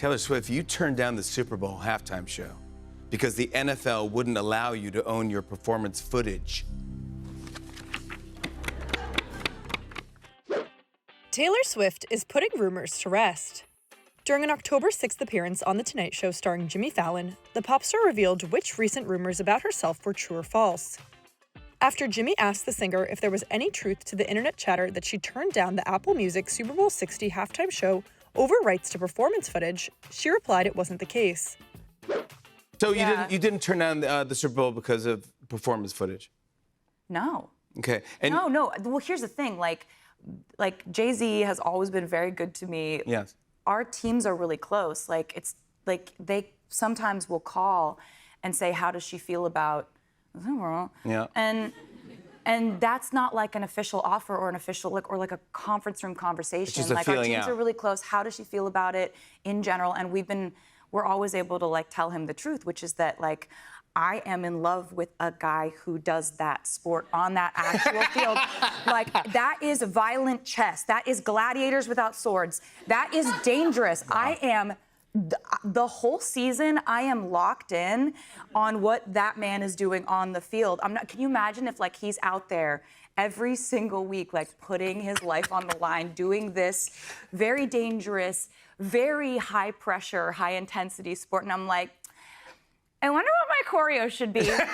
Taylor Swift, you turned down the Super Bowl halftime show because the NFL wouldn't allow you to own your performance footage. Taylor Swift is putting rumors to rest. During an October 6th appearance on The Tonight Show starring Jimmy Fallon, the pop star revealed which recent rumors about herself were true or false. After Jimmy asked the singer if there was any truth to the internet chatter that she turned down the Apple Music Super Bowl 60 halftime show over rights to performance footage, she replied it wasn't the case. So you didn't turn down the Super Bowl because of performance footage? No. Okay. And no. Well, here's the thing. Like Jay-Z has always been very good to me. Yes. Our teams are really close. Like it's like they sometimes will call and say, "How does she feel about?" Yeah. And that's not like an official offer or an official or like a conference room conversation. It's just a like our feeling teams out. are really close. How does she feel about it in general? And we're always able to like tell him the truth, which is that like I am in love with a guy who does that sport on that actual field. Like that is violent chess. That is gladiators without swords. That is dangerous. Wow. I am the whole season, I am locked in on what that man is doing on the field. Can you imagine if like he's out there every single week, like putting his life on the line, doing this very dangerous, very high pressure, high intensity sport, and I'm like, I wonder what my choreo should be. Like,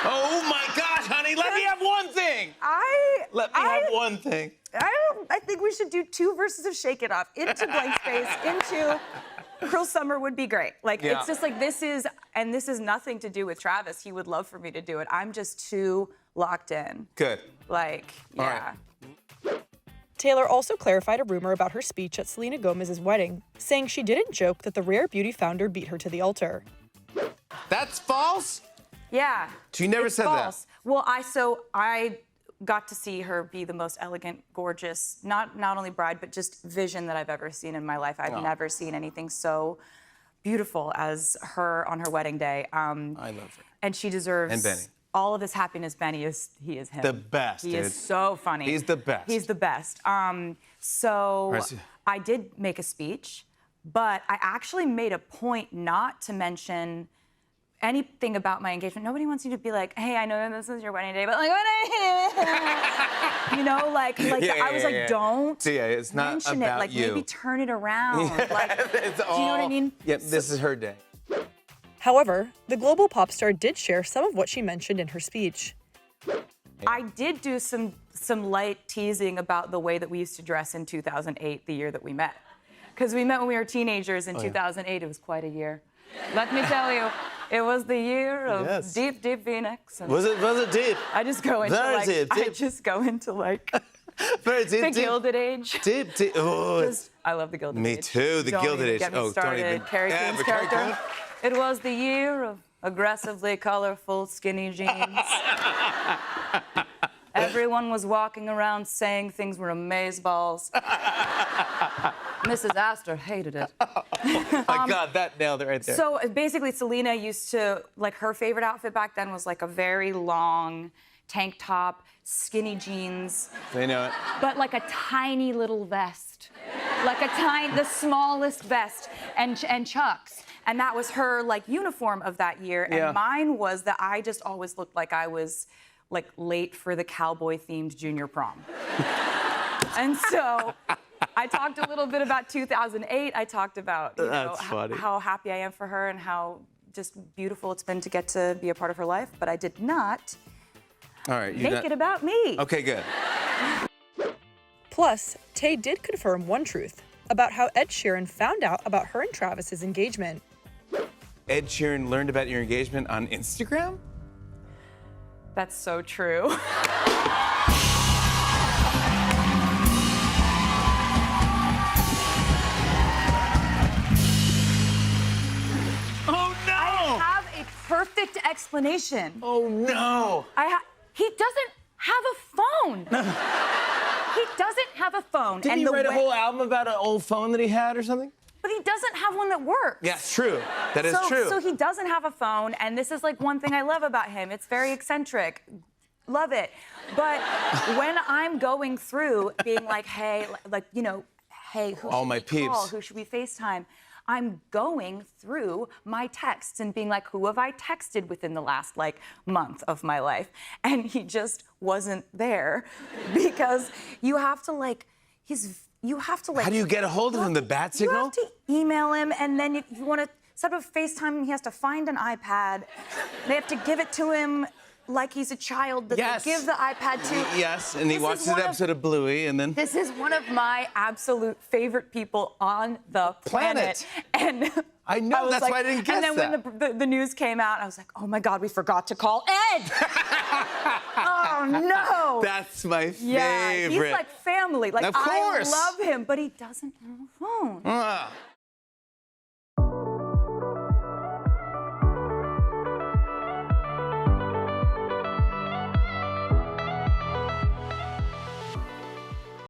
oh my gosh, honey, let me have one thing. Let me have one thing. I think we should do 2 verses of Shake It Off into Blank Space, into Cruel Summer would be great. Like, It's just like, this is nothing to do with Travis. He would love for me to do it. I'm just too locked in. Good. Like, yeah. All right. Taylor also clarified a rumor about her speech at Selena Gomez's wedding, saying she didn't joke that the Rare Beauty founder beat her to the altar. That's false? Yeah. So you never said false. that? Well, I got to see her be the most elegant, gorgeous, not only bride, but just vision that I've ever seen in my life. I've never seen anything so beautiful as her on her wedding day. I love her. And she deserves and Benny. All of his happiness. Benny is him. The best, He dude. is so funny. He's the best. He's the best. So I did make a speech, but I actually made a point not to mention anything about my engagement. Nobody wants you to be like, hey, I know this is your wedding day, but like, you know, like I was like, don't it's not mention about it. Like, you. maybe turn it around. Like, do you know what I mean? Yeah, this is her day. However, the global pop star did share some of what she mentioned in her speech. I did do some light teasing about the way that we used to dress in 2008, the year that we met. Because we met when we were teenagers in 2008. It was quite a year. Let me tell you, it was the year of deep, deep V-necks. Was it deep? I just go into Very deep, the Gilded Age. Deep. Oh, I love the Gilded Age. me too. The Gilded Age. Get me started. Don't even. Carrie Coon's character. It was the year of aggressively colorful skinny jeans. Everyone was walking around saying things were amazeballs. Mrs. Astor hated it. Oh my God, that nailed it right there. So basically, Selena used to, like, her favorite outfit back then was like a very long tank top, skinny jeans. They know it. But like a tiny little vest. Like the smallest vest, and Chucks. And that was her, like, uniform of that year. And mine was that I just always looked like I was, like, late for the cowboy-themed junior prom. And so I talked a little bit about 2008. I talked about how happy I am for her and how just beautiful it's been to get to be a part of her life. But I did not make it about me. Okay, good. Plus, Tay did confirm one truth about how Ed Sheeran found out about her and Travis's engagement. Ed Sheeran learned about your engagement on Instagram? That's so true. Oh, no! I have a perfect explanation. Oh, no! He doesn't have a phone. He doesn't have a phone. Didn't he write a whole album about an old phone that he had or something? But he doesn't have one that works. Yeah, it's true. That is true. So he doesn't have a phone, and this is like one thing I love about him. It's very eccentric. Love it. But when I'm going through being like, hey, like, you know, hey, who All should my we call? peeps. Who should we FaceTime? I'm going through my texts and being like, who have I texted within the last like month of my life? And he just wasn't there because you have to like, How do you get a hold of him? The bat signal? You have to email him, and then if you want to set up a FaceTime, he has to find an iPad. They have to give it to him like he's a child that Yes. they give the iPad to. Yes, and he watches an episode of Bluey, and then... This is one of my absolute favorite people on the planet. And I know, was that's why I didn't guess And then when the news came out, I was like, oh my God, we forgot to call Ed. Oh no. That's my favorite. Yeah, he's like family. Like Of course. I love him, but he doesn't have a phone.